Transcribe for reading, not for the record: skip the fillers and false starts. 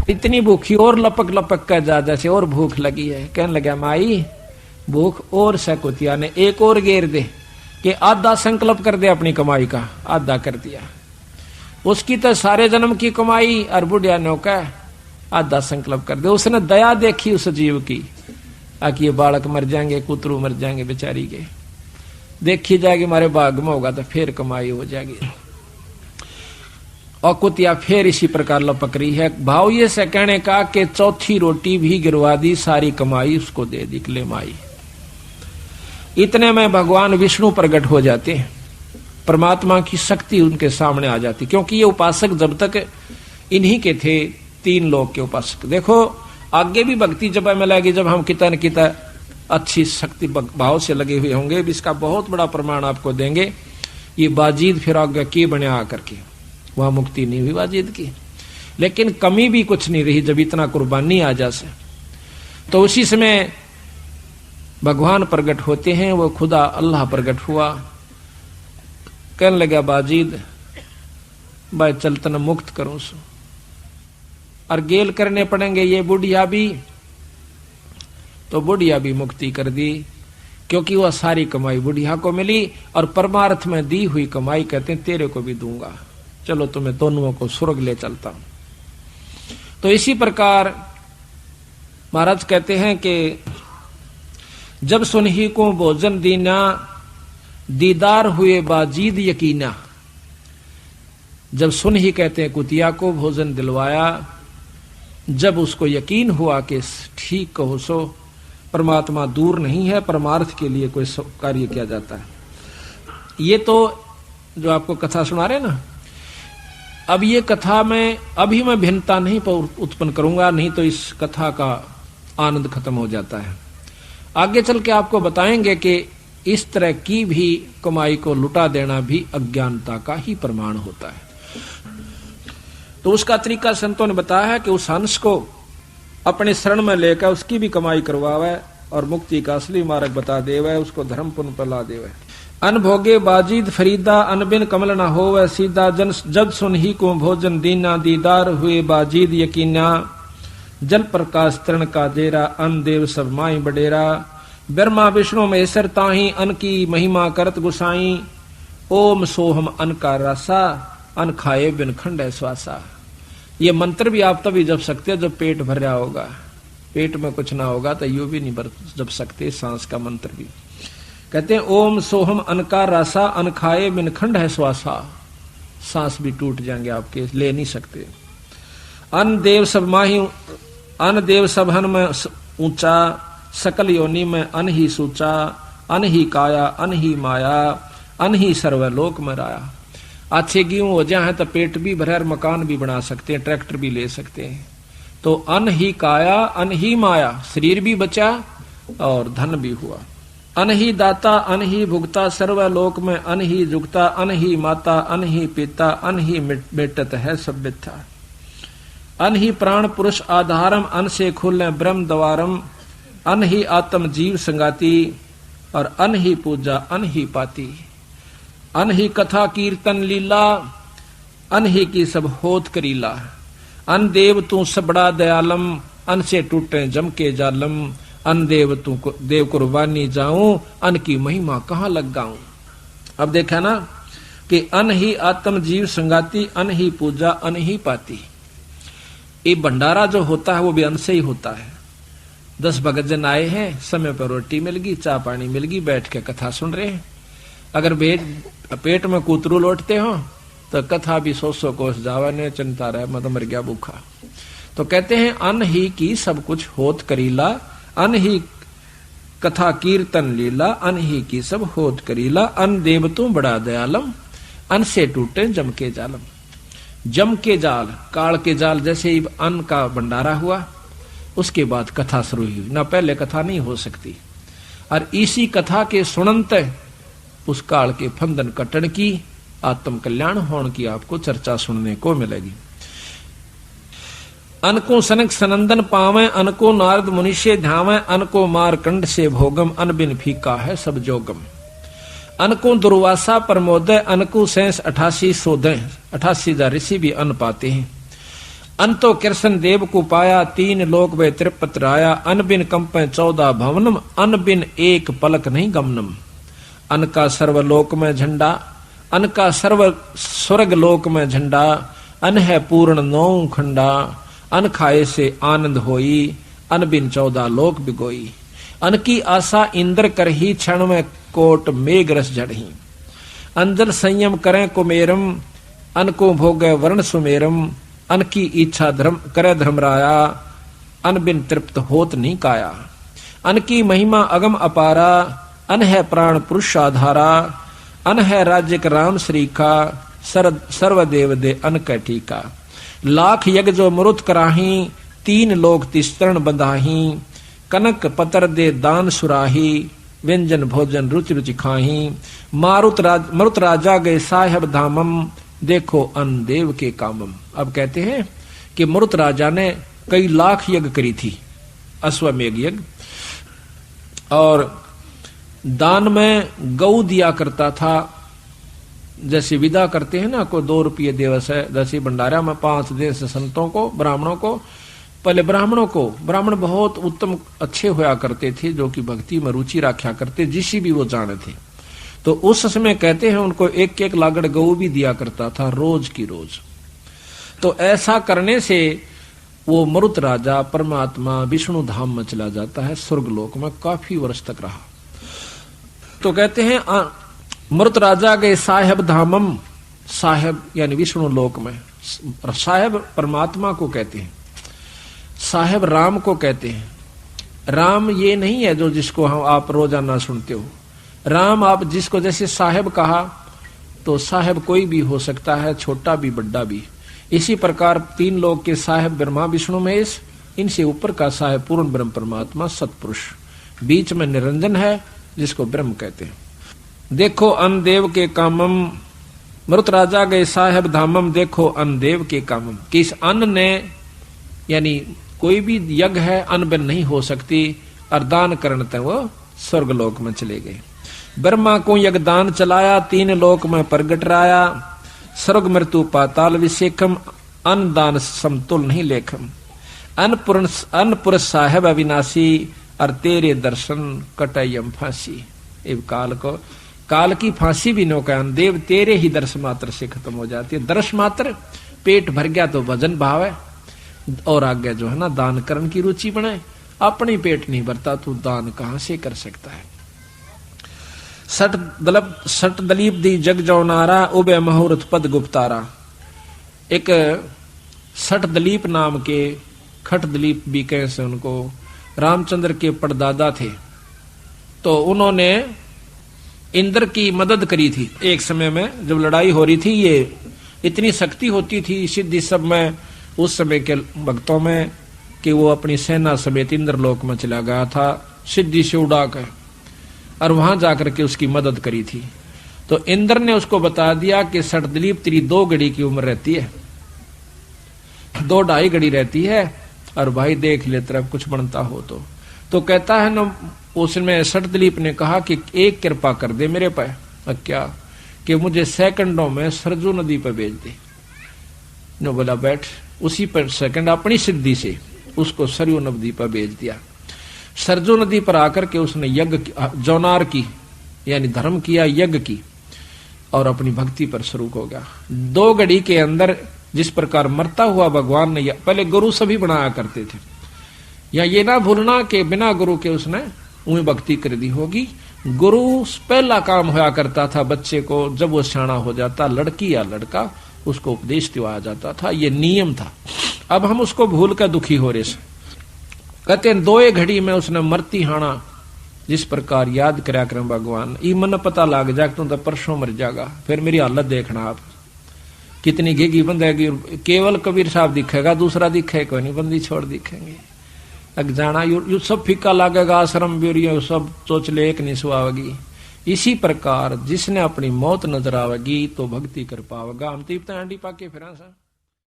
इतनी भूखी और लपक लपक कर जा जैसे और भूख लगी है। कहने लगा माई भूख और से कुतिया ने एक और घेर दे कि आधा संकल्प कर दे अपनी कमाई का। आधा कर दिया, उसकी तो सारे जन्म की कमाई और बुढ़िया ने कहा आधा संकल्प कर दे। उसने दया देखी उस जीव की, आकि ये बालक मर जाएंगे, कुतरू मर जाएंगे बेचारी के, देखी जाएगी हमारे भाग में होगा तो फिर कमाई हो जाएगी। और कुतिया फिर इसी प्रकार लपक रही है। भाव ये से कहने का कि चौथी रोटी भी गिरवा दी, सारी कमाई उसको दे दी ले माई। इतने में भगवान विष्णु प्रकट हो जाते हैं, परमात्मा की शक्ति उनके सामने आ जाती, क्योंकि ये उपासक जब तक इन्हीं के थे, 3 लोग के उपासक। देखो आगे भी भक्ति जब हमें लगी, जब हम कितना न कितना अच्छी शक्ति भाव से लगे हुए होंगे, इसका बहुत बड़ा प्रमाण आपको देंगे। ये बाजीद फिर आगे की बने आकर के, वहां मुक्ति नहीं हुई बाजीद की, लेकिन कमी भी कुछ नहीं रही जब इतना कुर्बानी आ जा से। तो उसी समय भगवान प्रकट होते हैं, वो खुदा अल्लाह प्रकट हुआ। कहने लगा बाजीद भाई चल तन मुक्त करूं सो, और गेल करने पड़ेंगे ये बुढ़िया भी। तो बुढ़िया भी मुक्ति कर दी, क्योंकि वह सारी कमाई बुढ़िया को मिली, और परमार्थ में दी हुई कमाई कहते हैं तेरे को भी दूंगा, चलो तुम्हें दोनों को स्वर्ग ले चलता हूं। तो इसी प्रकार महाराज कहते हैं कि जब सुनही को भोजन दीना, दीदार हुए बाजीद यकीना। जब सुनही कहते हैं कुतिया को भोजन दिलवाया, जब उसको यकीन हुआ कि ठीक कहो सो परमात्मा दूर नहीं है, परमार्थ के लिए कोई कार्य किया जाता है। ये तो जो आपको कथा सुना रहे ना, अब ये कथा में अभी मैं भिन्नता नहीं उत्पन्न करूंगा, नहीं तो इस कथा का आनंद खत्म हो जाता है। आगे चल के आपको बताएंगे कि इस तरह की भी कमाई को लुटा देना भी अज्ञानता का ही प्रमाण होता है। तो उसका तरीका संतों ने बताया है कि उस हंस को अपने शरण में लेकर उसकी भी कमाई करवावे और मुक्ति का असली मार्ग बता देवे, उसको धर्म पुण्य पर ला देवे। अनभोगे बाजीद फरीदा, अनबिन कमल न होवे सीधा, जन जब सुनही को भोजन दीना, दीदार हुए बाजीद यकीना। जल प्रकाश तरण का देरा, अन देव सब माई बडेरा। ब्रह्मा विष्णु महेश्वर ताही, अन की महिमा करत गुसाई। ओम सोहम अन का रसा, अन खाए बिन खंड श्वासा। ये मंत्र भी आप तभी जप सकते हो जब पेट भर रहा होगा, पेट में कुछ ना होगा तो यू भी नहीं जप सकते सांस का मंत्र भी। कहते हैं ओम सोहम अन का रसा, अन खाए बिन खंड है श्वासा। सांस भी टूट जाएंगे आपके, ले नहीं सकते। अन देव सब माही, अन देव सब हन में ऊंचा, सकल योनि में अन ही सूचा। अन ही काया, अन ही माया, अन ही सर्वलोक में राया। अच्छे गेहूं हो जाए तो पेट भी भरा, मकान भी बना सकते हैं, ट्रैक्टर भी ले सकते हैं। तो अन ही काया, अन ही माया, शरीर भी बचा और धन भी हुआ। अन ही दाता, अन ही भुगता, सर्वलोक में अन ही जुगता। अन ही माता, अन ही पिता, अन ही मेटत है सब मिथ्या। अन ही प्राण पुरुष आधारम, अन से खुले ब्रह्म द्वारम। अन ही आत्म जीव संगाती, और अन ही पूजा अन ही पाती। अन ही कथा कीर्तन लीला, अन ही की सब होत करीला। अन देव तू सबड़ा दयालम, अन से टूटे जम के जालम। अन देव तू देव कुर्बानी जाऊं, अन की महिमा कहाँ लग गाऊं। अब देखा ना कि अन ही आत्म जीव संगाती, अन ही पूजा अन ही पाती। ये भंडारा जो होता है वो भी अन्न से ही होता है। 10 भगत जन आए हैं, समय पर रोटी मिल गई, चाय पानी मिल गई, बैठ के कथा सुन रहे हैं। अगर पेट में कूतरू लौटते हो तो कथा भी 100 कोस जावा ने चिंता रहे, मत मर गया भूखा। तो कहते हैं अन्न ही की सब कुछ होत करीला, अन्न ही कथा कीर्तन लीला। अन्न ही की सब होत करीला, अन्न देव तू बड़ा दयालम। अन्न से टूटे जम के जालम। जम के जाल, काल के जाल, जैसे ही अन्न का भंडारा हुआ उसके बाद कथा शुरू हुई, ना पहले कथा नहीं हो सकती। और इसी कथा के सुनंत उस काल के फंदन कटन की, आत्म कल्याण होने की आपको चर्चा सुनने को मिलेगी। अनको सनक सनंदन पावे, अनको नारद मुनिषे ध्यावे। अनको मारकंड से भोगम, अन बिन फीका है सब जोगम। अनको दुर्वासा प्रमोदय, अनको सैंस 88 सोदय। 88,000 ऋषि भी अन्न पाते हैं। अंतो कृष्ण देव को पाया, 3 लोक वे त्रिपत राया। अन बिन कंपे 14 भवनम, अन बिन एक पलक नहीं गमनम। अन का सर्वलोक में झंडा, अन का सर्व स्वर्ग लोक में झंडा। अन है पूर्ण 9 खंडा, अन खाए से आनंद होई। अन बिन 14 लोक बिगोई। अन की आशा इंद्र कर ही, क्षण में कोट मेघ रस जड़ही। अंजल संयम करें कुमेरम, अन को भोगे वर्ण सुमेरम। अन की इच्छा धर्म करे धर्मराया, अन बिन तृप्त होत नहीं काया। अन की महिमा अगम अपारा, अन है प्राण पुरुष आधारा। अन है राज्य राम श्री का, सर्वदेव दे अन कै टीका। लाख यज्ञ जो मरुत कराही, 3 लोक तिस्तरण बंधाही। कनक पतर दे दान सुराही, व्यंजन भोजन रुचि रुचि खाही। मरुत राजा गए साहेब धामम, देखो अन देव के कामम। अब कहते हैं कि मरुत राजा ने कई लाख यज्ञ करी थी, अश्वमेघ यज्ञ, और दान में गऊ दिया करता था। जैसे विदा करते हैं ना, कोई 2 रुपये दिवस है, जैसे भंडारा में 5 देश संतों को, ब्राह्मणों को। पहले ब्राह्मण बहुत उत्तम अच्छे होया करते थे, जो कि भक्ति में रुचि रखा करते, जिसी भी वो जाने थे। तो उस समय कहते हैं उनको 1-1 लागड़ गऊ भी दिया करता था, रोज की रोज। तो ऐसा करने से वो मरुत राजा परमात्मा विष्णु धाम में चला जाता है, स्वर्गलोक में काफी वर्ष तक रहा। तो कहते हैं मरुत राजा गए साहेब धामम, साहेब यानी विष्णु लोक में। साहेब परमात्मा को कहते हैं, साहेब राम को कहते हैं। राम ये नहीं है जो जिसको हम आप रोजाना सुनते हो। राम आप जिसको जैसे साहेब कहा, तो साहेब कोई भी हो सकता है, छोटा भी बड़ा भी। इसी प्रकार 3 लोक के साहेब ब्रह्मा विष्णु महेश, इनसे ऊपर का साहेब पूर्ण ब्रह्म परमात्मा सतपुरुष, बीच में निरंजन है जिसको ब्रह्म कहते हैं। देखो अन देव के कामम, मरुत राजा गए साहेब धामम, देखो अन देव के कामम। कि इस अन्न ने, यानी कोई भी यज्ञ है अन्न बिन नहीं हो सकती, और दान करने तक वो स्वर्गलोक में चले गए। ब्रह्मा को यज्ञ दान चलाया, 3 लोक में प्रगट राया। स्वर्ग मृत्यु पाताल विशेखम, अन्न दान समतुल नहीं लेखम। अन्नपुर साहेब अविनाशी, और तेरे दर्शन कटयम फांसी। काल की फांसी भी नौकायन देव, तेरे ही दर्श मात्र से खत्म हो जाती है। दर्श मात्र, पेट भर गया तो भजन भाव है, और आगे जो है ना दान करने की रुचि बने। अपनी पेट नहीं भरता तो दान कहां से कर सकता है। सट दलीप दी जग जौनारा, उबे मुहूर्त पद गुप्तारा। एक सट दलीप नाम के, खट दलीप भी कहे से उनको, रामचंद्र के परदादा थे। तो उन्होंने इंद्र की मदद करी थी एक समय में, जब लड़ाई हो रही थी। ये इतनी शक्ति होती थी सिद्धि सब में उस समय के भक्तों में, कि वो अपनी सेना समेत इंद्रलोक में चला गया था सिद्धि से उड़ा कर, और वहां जाकर के उसकी मदद करी थी। तो इंद्र ने उसको बता दिया कि सटदलीप तेरी 2 घड़ी की उम्र रहती है, 2-2.5 घड़ी रहती है, और भाई देख ले तेरा कुछ बनता हो तो कहता है ना, उसमें सटदलीप ने कहा कि एक कृपा कर दे मेरे पर। क्या? कि मुझे सेकंडों में सरजू नदी पर भेज दे। नो बोला बैठ। उसी पर सेकंड अपनी सिद्धि से उसको सरयू नदी पर भेज दिया। सरजू नदी पर आकर के उसने यज्ञ जौनार की, यानी धर्म किया, यज्ञ की, और अपनी भक्ति पर शुरू हो गया। 2 घड़ी के अंदर जिस प्रकार मरता हुआ भगवान ने, पहले गुरु सभी बनाया करते थे, या ये ना भूलना कि बिना गुरु के उसने उन्हें भक्ति कर दी होगी। गुरु पहला काम होया करता था बच्चे को, जब वो सियाना हो जाता, लड़की या लड़का, उसको उपदेश दिवाया जाता था, ये नियम था। अब हम उसको भूल कर दुखी हो रहे। कहते हैं 2 घड़ी में उसने मरती हाना, जिस प्रकार याद करया करें भगवान, ई मन पता लग जा तू तो परसों मर जाएगा, फिर मेरी हालत देखना आप कितनी घेगी बंदेगी। केवल कबीर साहब दिखेगा, दूसरा दिखे कोई नहीं, बंदी छोड़ दिखेंगे। लग जाना यू सब फीका लगेगा, आश्रम ब्यूरियो सब चोचले एक नहीं सुहावेगी। इसी प्रकार जिसने अपनी मौत नजर आवेगी तो भक्ति कर पावेगा। हम तीर्थ पाके फिर